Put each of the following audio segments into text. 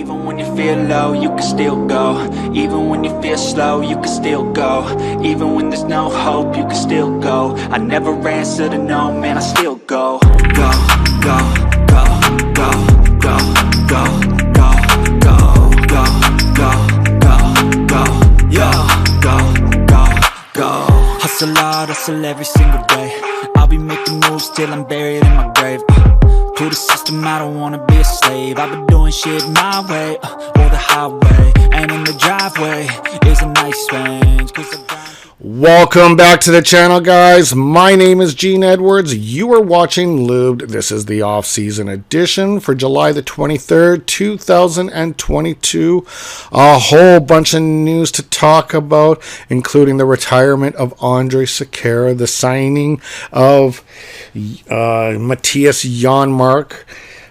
Even when you feel low, you can still go. Even when you feel slow, you can still go. Even when there's no hope, you can still go. I never answer to no, man, I still go. Go, go, go, go, go, go, go, go, go, go, go, go, yo, go, go, go. Hustle hard, hustle every single day. I'll be making moves till I'm buried in my grave. To the system, I don't wanna be a slave. I've been doing shit my way, or the highway. And in the driveway is a nice range. Welcome back to the channel, guys. My name is Gene Edwards. You are watching Lubed. This is the off-season edition for July the 23rd, 2022. A whole bunch of news to talk about, including the retirement of Andre Sekra, the signing of Matthias Janmark.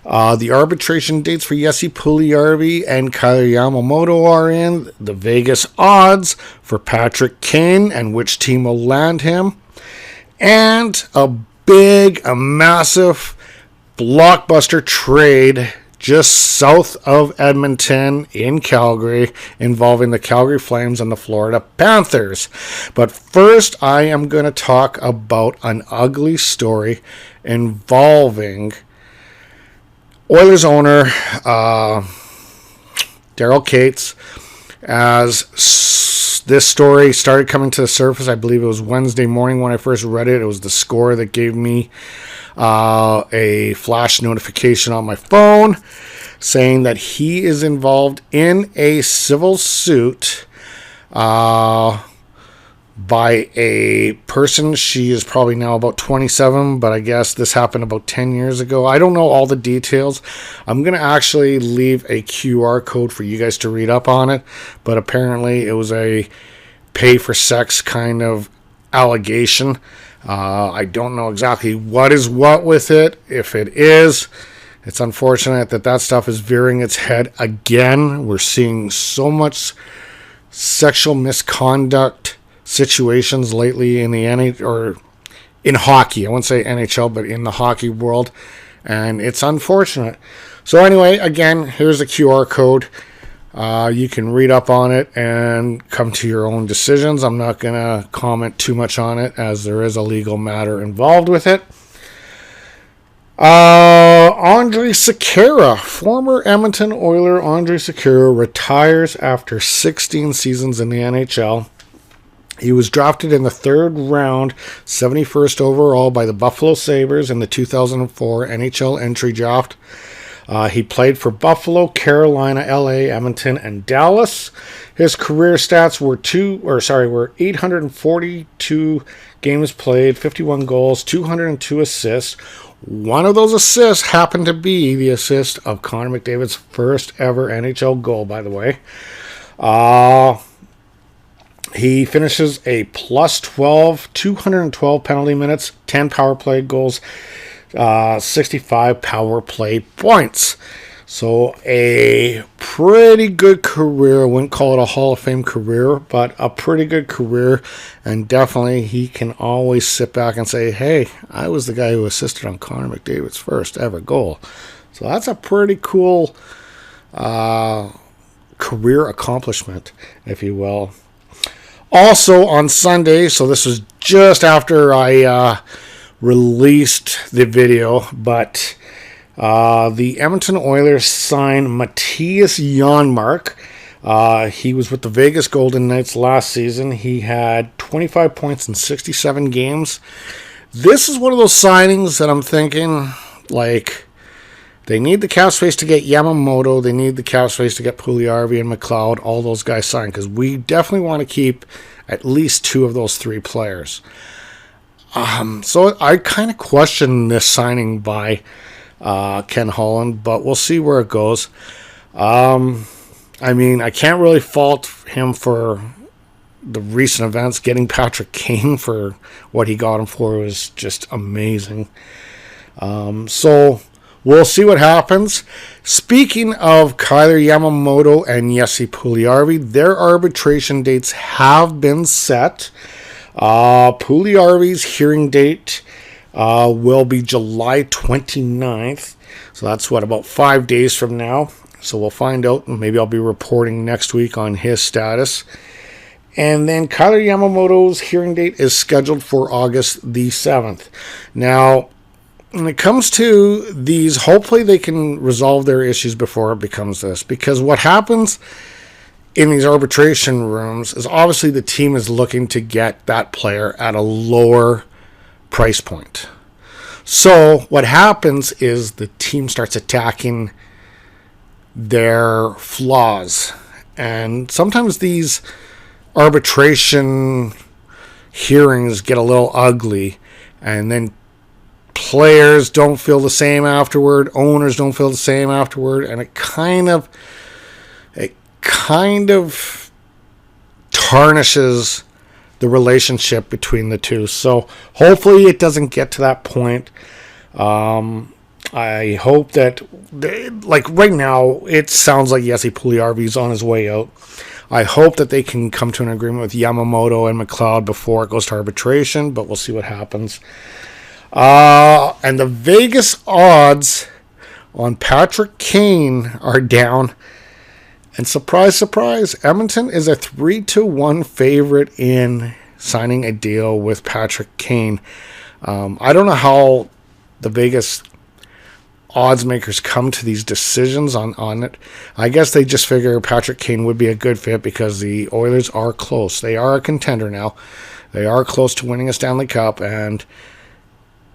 The arbitration dates for Puljujarvi and Yamamoto are in. The Vegas odds for Patrick Kane and which team will land him. And a massive blockbuster trade just south of Edmonton in Calgary involving the Calgary Flames and the Florida Panthers. But first, I am going to talk about an ugly story involving Oilers owner Daryl Cates. As this story started coming to the surface, I believe it was Wednesday morning when I first read it. It was the Score that gave me a flash notification on my phone saying that he is involved in a civil suit by a person. She is probably now about 27, but I guess this happened about 10 years ago. I don't know all the details. I'm going to actually leave a QR code for you guys to read up on it, but apparently it was a pay for sex kind of allegation. I don't know exactly what is what with it. If it is, it's unfortunate that stuff is veering its head again. We're seeing so much sexual misconduct situations lately in the NHL, or in hockey. I wouldn't say NHL, but in the hockey world, and it's unfortunate. So anyway, again, here's a QR code. You can read up on it and come to your own decisions. I'm not going to comment too much on it, as there is a legal matter involved with it. Andre Sekra, former Edmonton Oiler Andre Sekra, retires after 16 seasons in the NHL. He was drafted in the third round, 71st overall by the Buffalo Sabres in the 2004 NHL entry draft. He played for Buffalo, Carolina, LA, Edmonton, and Dallas. His career stats were 842 games played, 51 goals, 202 assists. One of those assists happened to be the assist of Connor McDavid's first ever NHL goal, by the way. He finishes a plus 12, 212 penalty minutes, 10 power play goals, 65 power play points. So a pretty good career. I wouldn't call it a Hall of Fame career, but a pretty good career. And definitely he can always sit back and say, hey, I was the guy who assisted on Connor McDavid's first ever goal. So that's a pretty cool career accomplishment, if you will. Also on Sunday, so this was just after I released the video, but the Edmonton Oilers signed Matthias Janmark. He was with the Vegas Golden Knights last season. He had 25 points in 67 games. This is one of those signings that I'm thinking, like, they need the cap space to get Yamamoto. They need the cap space to get Puljujarvi and McLeod, all those guys signed, because we definitely want to keep at least two of those three players. So I kind of question this signing by Ken Holland, but we'll see where it goes. I mean, I can't really fault him for the recent events. Getting Patrick Kane for what he got him for was just amazing. So we'll see what happens. Speaking of Kailer Yamamoto and Puljujarvi, their arbitration dates have been set. Puljujarvi's hearing date will be July 29th. So that's about 5 days from now. So we'll find out. Maybe I'll be reporting next week on his status. And then Kyler Yamamoto's hearing date is scheduled for August the 7th. Now, when it comes to these, hopefully they can resolve their issues before it becomes this. Because what happens in these arbitration rooms is obviously the team is looking to get that player at a lower price point. So what happens is the team starts attacking their flaws. And sometimes these arbitration hearings get a little ugly, and then players don't feel the same afterward, owners don't feel the same afterward, and it kind of tarnishes the relationship between the two. So hopefully it doesn't get to that point. I hope that, like right now, it sounds like Jesse Puljujarvi is on his way out. I hope that they can come to an agreement with Yamamoto and McLeod before it goes to arbitration, but we'll see what happens. And the Vegas odds on Patrick Kane are down. And surprise, surprise, Edmonton is a 3-1 favorite in signing a deal with Patrick Kane. I don't know how the Vegas odds makers come to these decisions on it. I guess they just figure Patrick Kane would be a good fit because the Oilers are close. They are a contender now. They are close to winning a Stanley Cup, and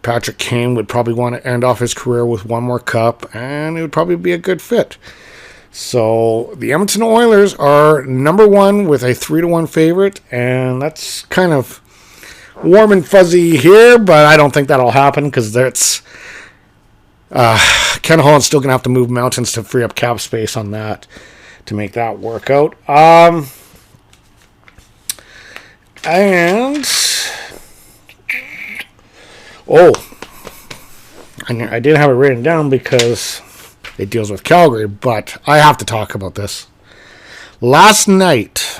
Patrick Kane would probably want to end off his career with one more cup, and it would probably be a good fit. So the Edmonton Oilers are number one with a 3-1 favorite, and that's kind of warm and fuzzy here, but I don't think that'll happen because that's Ken Holland's still going to have to move mountains to free up cap space on that to make that work out. And I did have it written down because it deals with Calgary, but I have to talk about this. Last night,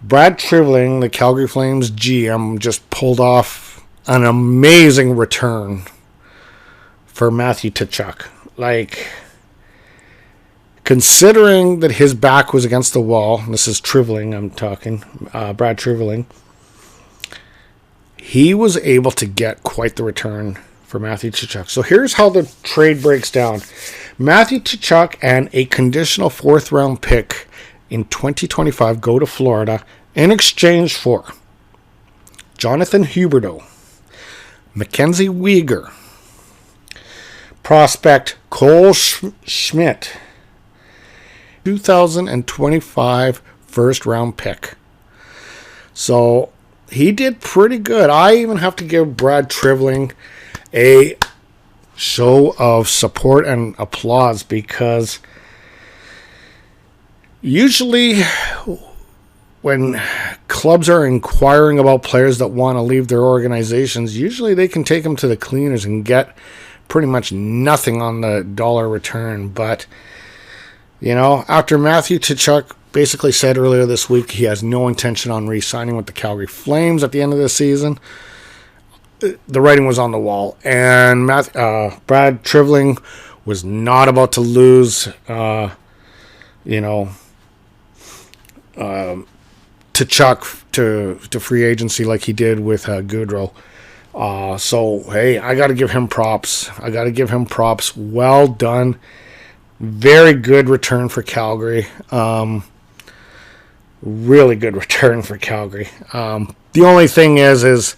Brad Trivling, the Calgary Flames GM, just pulled off an amazing return for Matthew Tkachuk. Like, considering that his back was against the wall, this is Trivling I'm talking, Brad Trivling, he was able to get quite the return for Matthew Tkachuk. So here's how the trade breaks down. Matthew Tkachuk and a conditional 4th round pick in 2025 go to Florida in exchange for Jonathan Huberdeau, Mackenzie Weegar, prospect Cole Schmidt, 2025 first round pick. So he did pretty good. I even have to give Brad Trivling a show of support and applause, because usually when clubs are inquiring about players that want to leave their organizations, usually they can take them to the cleaners and get pretty much nothing on the dollar return. But, you know, after Matthew Tkachuk basically said earlier this week he has no intention on re-signing with the Calgary Flames at the end of the season, the writing was on the wall. And Brad Trivling was not about to lose, Tkachuk to free agency like he did with Goodrow. So, hey, I got to give him props. Well done. Very good return for Calgary. Really good return for Calgary. The only thing is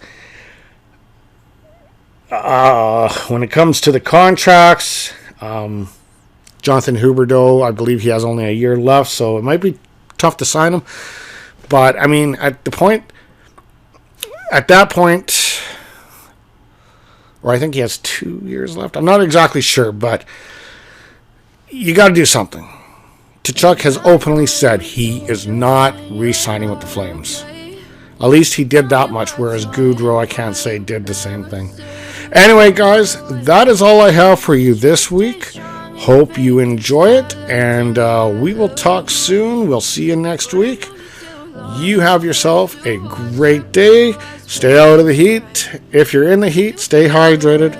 when it comes to the contracts, Jonathan Huberdeau, I believe he has only a year left, so it might be tough to sign him. But, I mean, at that point, or I think he has 2 years left. I'm not exactly sure, but you got to do something. Tkachuk has openly said he is not re-signing with the Flames. At least he did that much, whereas Goodrow, I can't say, did the same thing. Anyway, guys, that is all I have for you this week. Hope you enjoy it, and we will talk soon. We'll see you next week. You have yourself a great day. Stay out of the heat. If you're in the heat, stay hydrated.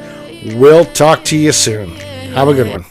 We'll talk to you soon. Have a good one.